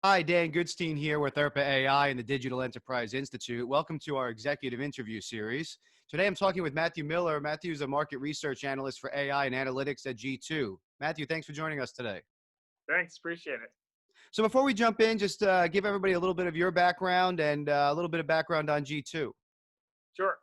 Hi, Dan Goodstein here with ERPA AI and the Digital Enterprise Institute. Welcome to our executive interview series. Today I'm talking with Matthew Miller. Matthew's a market research analyst for AI and analytics at G2. Matthew, thanks for joining us today. Thanks, appreciate it. So before we jump in, just give everybody a little bit of your background and a little bit of background on G2. Sure.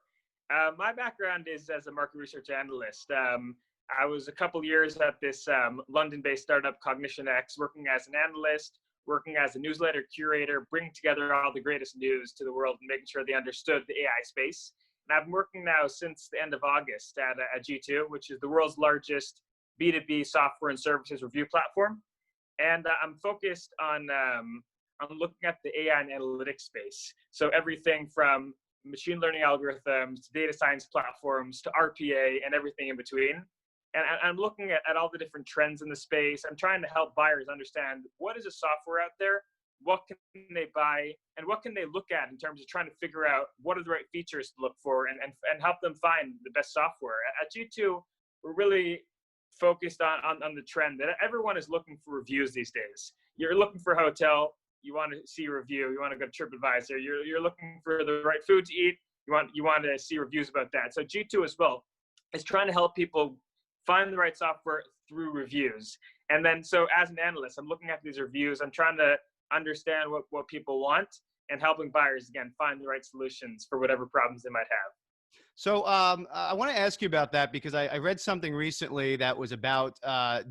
My background is as a market research analyst. I was a couple years at this London-based startup, Cognition X, working as an analyst, working as a newsletter curator, bringing together all the greatest news to the world and making sure they understood the AI space. And I've been working now since the end of August at G2, which is the world's largest B2B software and services review platform. And I'm focused on looking at the AI and analytics space. So everything from machine learning algorithms to data science platforms to RPA and everything in between. And I'm looking at all the different trends in the space. I'm trying to help buyers understand what is a software out there, what can they buy, and what can they look at in terms of trying to figure out what are the right features to look for and help them find the best software. At G2, we're really focused on the trend that everyone is looking for reviews these days. You're looking for a hotel, you want to see a review, you want to go to TripAdvisor, you're looking for the right food to eat, you want to see reviews about that. So G2 as well is trying to help people find the right software through reviews. And then so as an analyst, I'm looking at these reviews, I'm trying to understand what people want and helping buyers, again, find the right solutions for whatever problems they might have. So I want to ask you about that because I read something recently that was about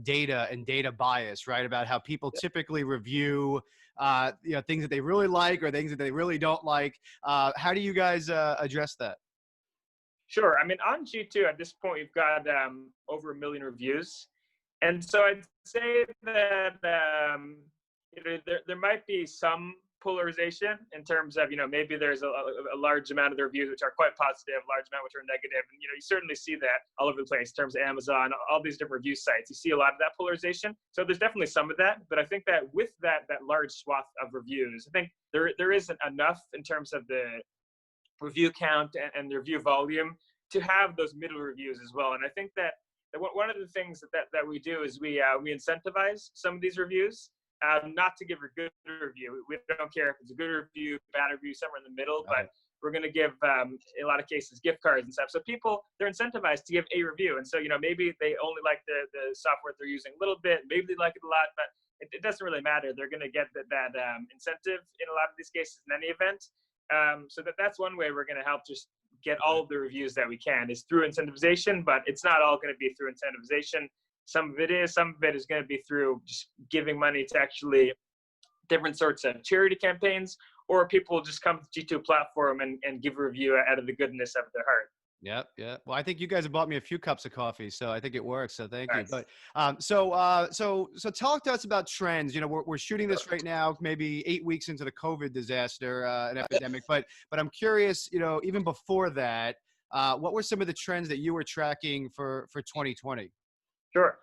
data and data bias, right? About how people typically review things that they really like or things that they really don't like. How do you guys address that? Sure. I mean, on G2 at this point, we've got over 1 million reviews. And so I'd say that there might be some polarization in terms of, maybe there's a large amount of the reviews which are quite positive, a large amount which are negative. And, you certainly see that all over the place in terms of Amazon, all these different review sites. You see a lot of that polarization. So there's definitely some of that. But I think that with that large swath of reviews, I think there isn't enough in terms of the review count and the review volume to have those middle reviews as well. And I think that one of the things that we do is we incentivize some of these reviews. Not to give a good review. We don't care if it's a good review, bad review, somewhere in the middle, but we're going to give, in a lot of cases, gift cards and stuff. So people, they're incentivized to give a review. And so, maybe they only like the software they're using a little bit, maybe they like it a lot, but it doesn't really matter. They're going to get that incentive in a lot of these cases in any event. So that's one way we're going to help just get all of the reviews that we can is through incentivization, but it's not all going to be through incentivization. Some of it is going to be through just giving money to actually different sorts of charity campaigns, or people just come to G2 platform and give a review out of the goodness of their heart. Yep. Yeah. Well, I think you guys have bought me a few cups of coffee, so I think it works. So thank Nice. you. But so talk to us about trends. We're shooting this right now, maybe 8 weeks into the COVID disaster, an epidemic. But I'm curious. Even before that, what were some of the trends that you were tracking for 2020? Sure.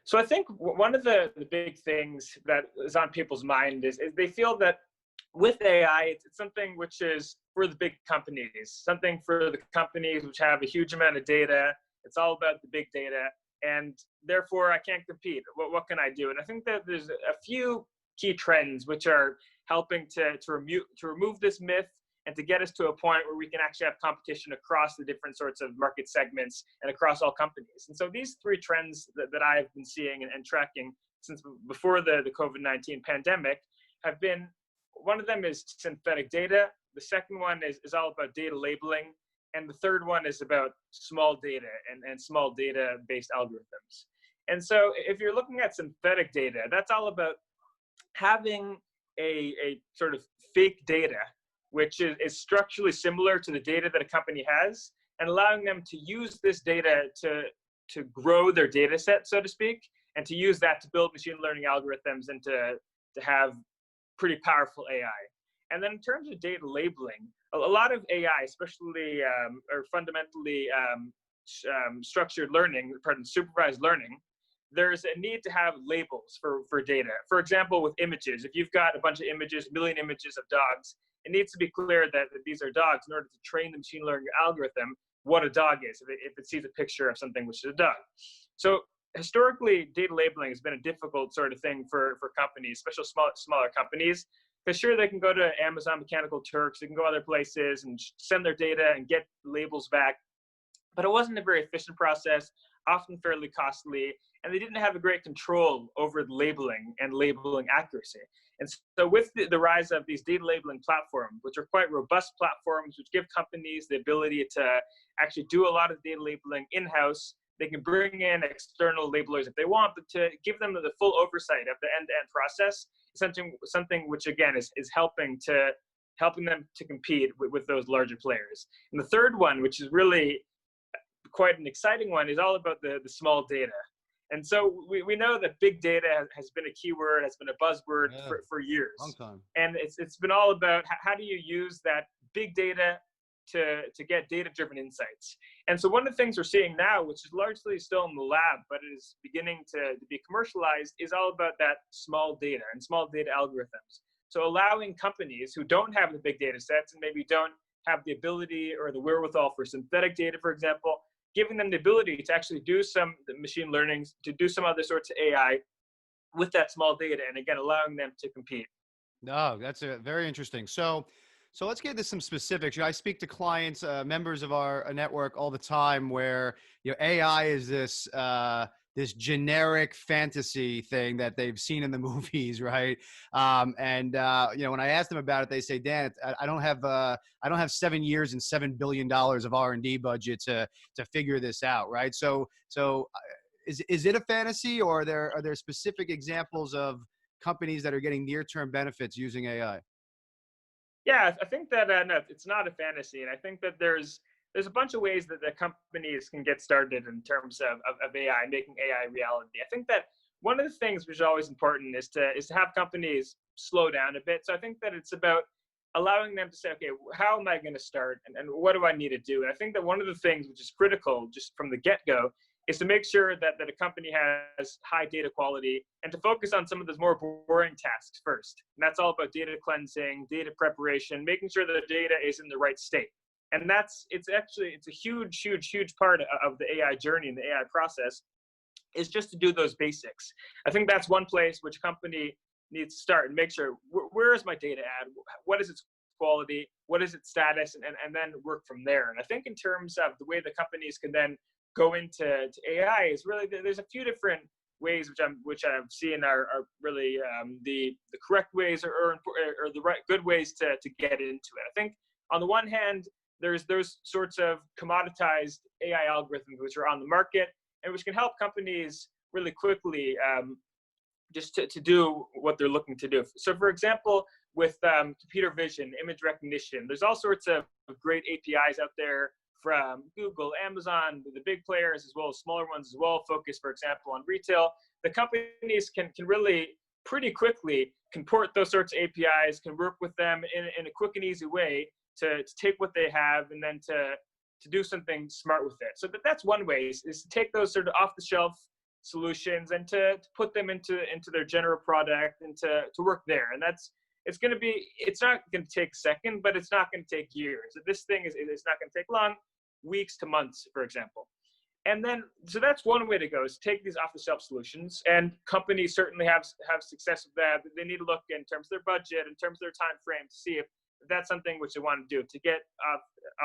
So I think one of the big things that is on people's mind is they feel that with AI, it's something which is for the big companies, something for the companies which have a huge amount of data. It's all about the big data, and therefore I can't compete. What can I do? And I think that there's a few key trends which are helping to remove this myth and to get us to a point where we can actually have competition across the different sorts of market segments and across all companies. And so these three trends that I've been seeing and tracking since before the COVID-19 pandemic have been, one of them is synthetic data. The second one is all about data labeling. And the third one is about small data and small data-based algorithms. And so if you're looking at synthetic data, that's all about having a sort of fake data which is structurally similar to the data that a company has, and allowing them to use this data to grow their data set, so to speak, and to use that to build machine learning algorithms and to have pretty powerful AI. And then in terms of data labeling, a lot of AI, especially or fundamentally supervised learning, there's a need to have labels for data. For example, with images, if you've got a bunch of images, 1 million images of dogs, it needs to be clear that these are dogs in order to train the machine learning algorithm what a dog is, if it sees a picture of something which is a dog. So historically, data labeling has been a difficult sort of thing for companies, especially smaller companies. Because sure, they can go to Amazon Mechanical Turks, they can go other places and send their data and get labels back, but it wasn't a very efficient process, often fairly costly, and they didn't have a great control over the labeling and labeling accuracy. And so with the rise of these data labeling platforms, which are quite robust platforms, which give companies the ability to actually do a lot of data labeling in-house, they can bring in external labelers if they want, but to give them the full oversight of the end-to-end process, something which again is helping them to compete with those larger players. And the third one, which is really quite an exciting one, is all about the small data. And so we know that big data has been a keyword, has been a buzzword for years. Long time. And it's been all about how do you use that big data to get data-driven insights. And so one of the things we're seeing now, which is largely still in the lab, but it is beginning to be commercialized, is all about that small data and small data algorithms. So allowing companies who don't have the big data sets and maybe don't have the ability or the wherewithal for synthetic data, for example, giving them the ability to actually do some machine learning, to do some other sorts of AI with that small data, and again, allowing them to compete. No, that's very interesting. So let's get into some specifics. I speak to clients, members of our network all the time, where AI is this generic fantasy thing that they've seen in the movies, right? When I ask them about it, they say, "Dan, I don't have 7 years and $7 billion of R&D budget to figure this out," right? Is it a fantasy, or are there specific examples of companies that are getting near-term benefits using AI? Yeah, I think that no, it's not a fantasy, and I think that there's a bunch of ways that the companies can get started in terms of AI, making AI reality. I think that one of the things which is always important is to have companies slow down a bit. So I think that it's about allowing them to say, okay, how am I going to start, and what do I need to do? And I think that one of the things which is critical just from the get-go is to make sure that a company has high data quality and to focus on some of those more boring tasks first. And that's all about data cleansing, data preparation, making sure that the data is in the right state. And it's a huge part of the AI journey and the AI process, is just to do those basics. I think that's one place which a company needs to start and make sure, where is my data at? What is its quality? What is its status? And then work from there. And I think in terms of the way the companies can then go into AI is really, there's a few different ways which I've seen are really the correct ways or the right good ways to get into it. I think on the one hand, there's those sorts of commoditized AI algorithms which are on the market and which can help companies really quickly just to do what they're looking to do. So for example, with computer vision, image recognition, there's all sorts of great APIs out there from Google, Amazon, the big players, as well as smaller ones as well, focus, for example, on retail. The companies can really pretty quickly comport those sorts of APIs, can work with them in a quick and easy way to take what they have and then to do something smart with it. So that's one way, is to take those sort of off-the-shelf solutions and to put them into their general product and to work there. And it's not going to take a second, but it's not going to take years. This thing is not going to take long, weeks to months, for example. And then, so that's one way to go, is take these off-the-shelf solutions. And companies certainly have success with that. They need to look in terms of their budget, in terms of their time frame, to see if that's something which they want to do to get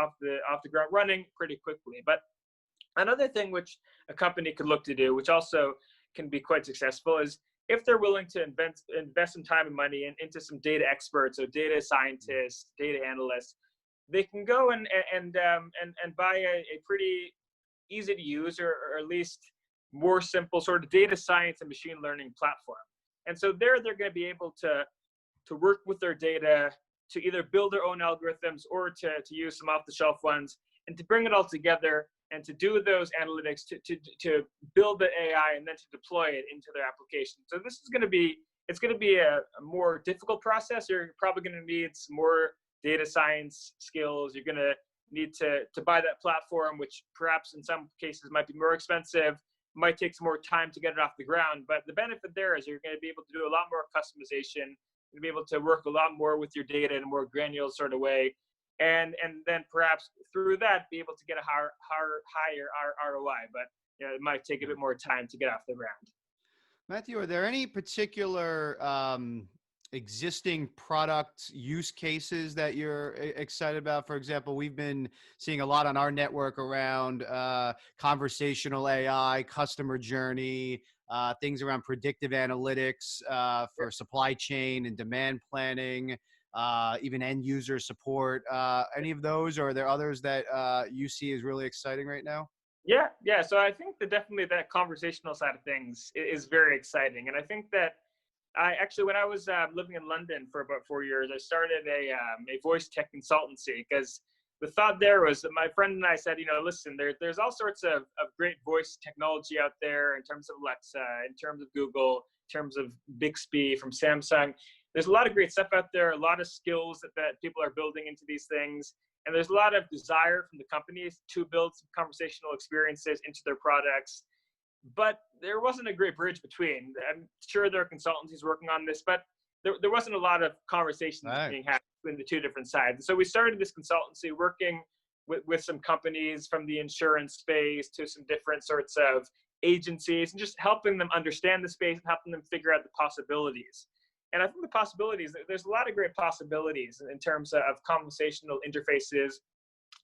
off the ground running pretty quickly. But another thing which a company could look to do, which also can be quite successful, is if they're willing to invest some time and money into some data experts, so data scientists, data analysts, they can go and buy a pretty easy to use, or at least more simple sort of data science and machine learning platform. And so they're going to be able to work with their data to either build their own algorithms or to use some off-the-shelf ones, and to bring it all together and to do those analytics, to build the AI and then to deploy it into their application. So this is going to be, it's going to be a more difficult process. You're probably going to need some more data science skills. You're going to need to buy that platform, which perhaps in some cases might be more expensive, might take some more time to get it off the ground. But the benefit there is you're going to be able to do a lot more customization. You're going to be able to work a lot more with your data in a more granular sort of way. And then perhaps through that, be able to get a higher ROI. But it might take a bit more time to get off the ground. Matthew, are there any particular existing product use cases that you're excited about? For example, we've been seeing a lot on our network around conversational AI, customer journey, things around predictive analytics for supply chain and demand planning, even end user support. Any of those, or are there others that you see as really exciting right now? Yeah. So I think that definitely that conversational side of things is very exciting, and I think that I actually, when I was living in London for about 4 years, I started a voice tech consultancy because the thought there was that my friend and I said, listen, there's all sorts of great voice technology out there in terms of Alexa, in terms of Google, in terms of Bixby from Samsung. There's a lot of great stuff out there, a lot of skills that people are building into these things. And there's a lot of desire from the companies to build some conversational experiences into their products. But there wasn't a great bridge between. I'm sure there are consultancies working on this, but there wasn't a lot of conversations being had between the two different sides. So we started this consultancy working with some companies from the insurance space to some different sorts of agencies and just helping them understand the space and helping them figure out the possibilities. And I think the possibilities, there's a lot of great possibilities in terms of conversational interfaces,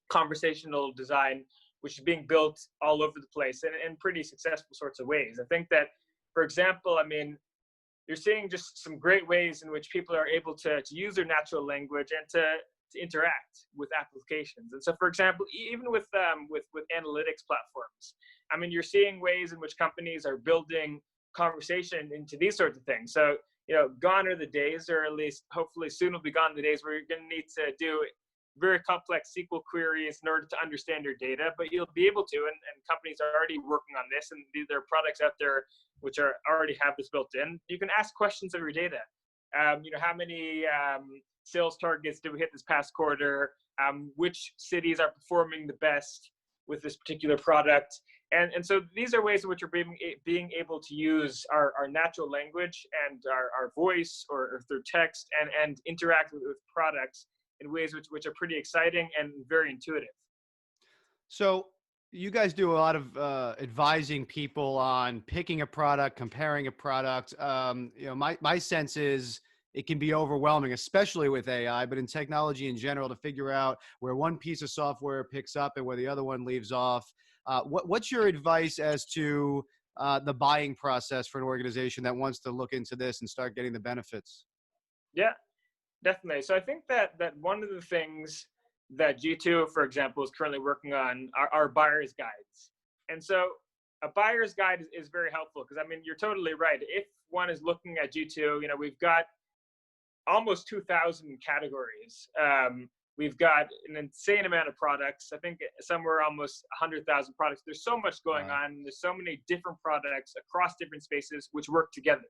conversational design, which is being built all over the place and in pretty successful sorts of ways. I think that, for example, you're seeing just some great ways in which people are able to use their natural language and to interact with applications. And so, for example, even with analytics platforms, you're seeing ways in which companies are building conversation into these sorts of things. So, gone are the days, or at least hopefully soon will be gone the days where you're going to need to do very complex SQL queries in order to understand your data, but you'll be able to, and companies are already working on this, and there are products out there which are already have this built in. You can ask questions of your data. How many sales targets did we hit this past quarter? Which cities are performing the best with this particular product? And so these are ways in which we're being able to use our natural language and our voice or through text and interact with products in ways which are pretty exciting and very intuitive. So you guys do a lot of advising people on picking a product, comparing a product. My sense is it can be overwhelming, especially with AI, but in technology in general, to figure out where one piece of software picks up and where the other one leaves off. What's your advice as to the buying process for an organization that wants to look into this and start getting the benefits? Yeah, definitely. So I think that one of the things that G2, for example, is currently working on are buyer's guides. And so a buyer's guide is very helpful because, you're totally right. If one is looking at G2, we've got almost 2,000 categories. We've got an insane amount of products. I think somewhere almost 100,000 products. There's so much going on. There's so many different products across different spaces which work together.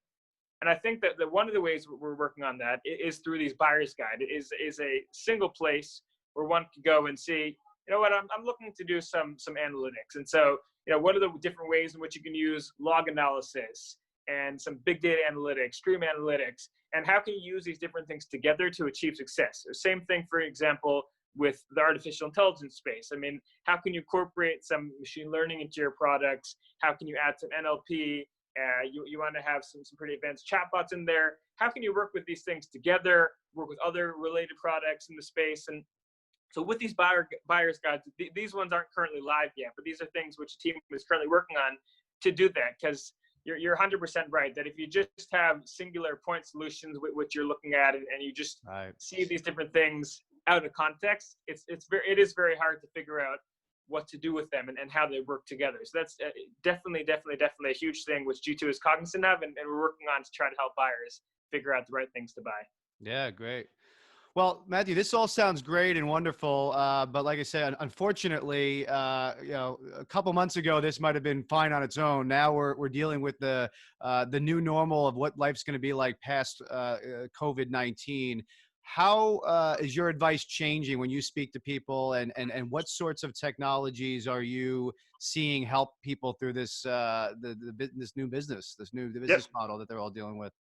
And I think that one of the ways we're working on that is through these buyer's guide. It is a single place where one can go and see, I'm looking to do some analytics. And so, what are the different ways in which you can use log analysis and some big data analytics, stream analytics, and how can you use these different things together to achieve success? The same thing, for example, with the artificial intelligence space. How can you incorporate some machine learning into your products? How can you add some NLP? You want to have some pretty advanced chatbots in there. How can you work with these things together, work with other related products in the space? And so with these buyer's guides, these ones aren't currently live yet, but these are things which the team is currently working on to do that, because you're 100% right that if you just have singular point solutions with what you're looking at and you just see these different things out of context, it is very hard to figure out what to do with them and how they work together. So that's definitely a huge thing which G2 is cognizant of, and we're working on to try to help buyers figure out the right things to buy. Yeah, great. Well, Matthew, this all sounds great and wonderful, but like I said, unfortunately, a couple months ago, this might have been fine on its own. Now we're dealing with the new normal of what life's going to be like past COVID-19. How is your advice changing when you speak to people, and what sorts of technologies are you seeing help people through this this new business model that they're all dealing with?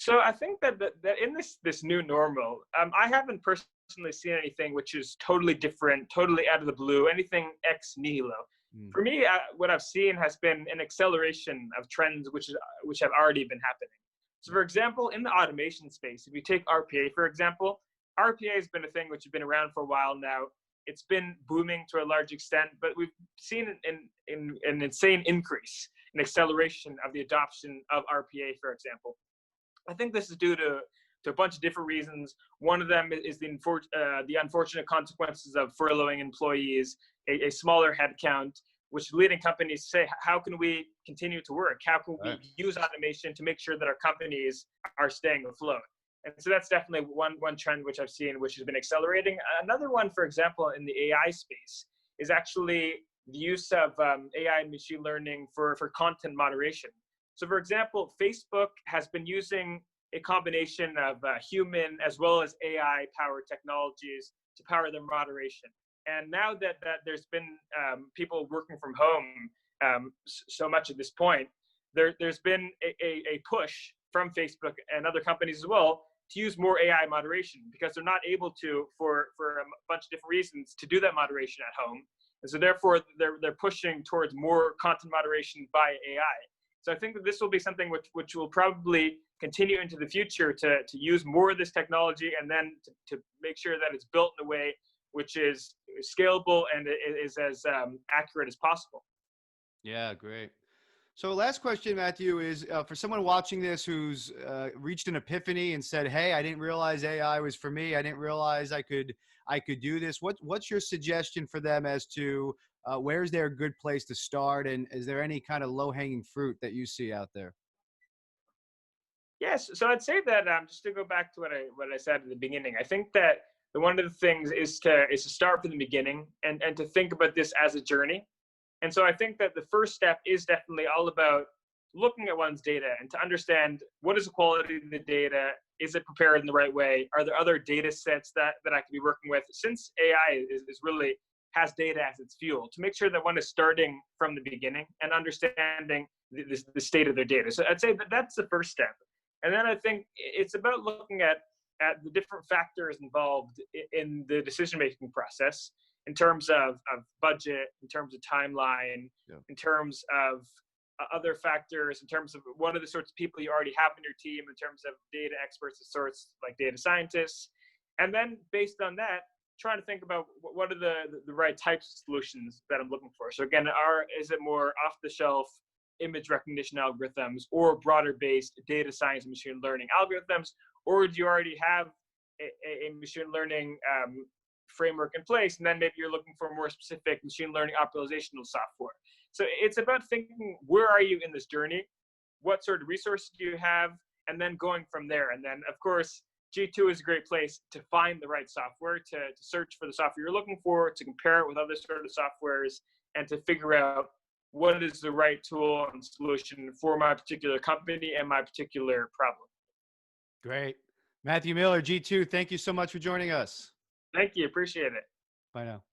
So I think that in this new normal, I haven't personally seen anything which is totally different, totally out of the blue, anything ex nihilo. Mm. For me, what I've seen has been an acceleration of trends which have already been happening. So, for example, in the automation space, if you take RPA, for example, RPA has been a thing which has been around for a while now. It's been booming to a large extent, but we've seen an insane increase, an acceleration of the adoption of RPA, for example. I think this is due to a bunch of different reasons. One of them is the unfortunate consequences of furloughing employees, a smaller headcount, which leading companies say, how can we continue to work? How can we Right. use automation to make sure that our companies are staying afloat? And so that's definitely one trend which I've seen, which has been accelerating. Another one, for example, in the AI space is actually the use of AI and machine learning for content moderation. So, for example, Facebook has been using a combination of human as well as AI powered technologies to power their moderation. And now that there's been people working from home so much at this point, there's been a push from Facebook and other companies as well to use more AI moderation, because they're not able to, for a bunch of different reasons, to do that moderation at home. And so therefore they're pushing towards more content moderation by AI. So I think that this will be something which will probably continue into the future to use more of this technology, and then to make sure that it's built in a way which is scalable and is as accurate as possible. Yeah, great. So last question, Matthew, is for someone watching this who's reached an epiphany and said, "Hey, I didn't realize AI was for me. I didn't realize I could do this." What's your suggestion for them as to where's there a good place to start, and is there any kind of low hanging fruit that you see out there? Yes, so I'd say that just to go back to what I said at the beginning, I think that one of the things is to start from the beginning, and to think about this as a journey. And so I think that the first step is definitely all about looking at one's data and to understand what is the quality of the data. Is it prepared in the right way? Are there other data sets that I could be working with? Since AI is really has data as its fuel, to make sure that one is starting from the beginning and understanding the state of their data. So I'd say that that's the first step. And then I think it's about looking at the different factors involved in the decision-making process, in terms of budget, in terms of timeline, Yeah. in terms of other factors, in terms of what are the sorts of people you already have in your team, in terms of data experts of sorts like data scientists. And then based on that, trying to think about what are the right types of solutions that I'm looking for. So again, is it more off-the-shelf image recognition algorithms, or broader based data science and machine learning algorithms, or do you already have a machine learning framework in place, and then maybe you're looking for more specific machine learning optimizational software? So it's about thinking, where are you in this journey? What sort of resources do you have? And then going from there. And then, of course, G2 is a great place to find the right software, to search for the software you're looking for, to compare it with other sort of softwares, and to figure out what is the right tool and solution for my particular company and my particular problem. Great. Matthew Miller, G2, thank you so much for joining us. Thank you. Appreciate it. Bye now.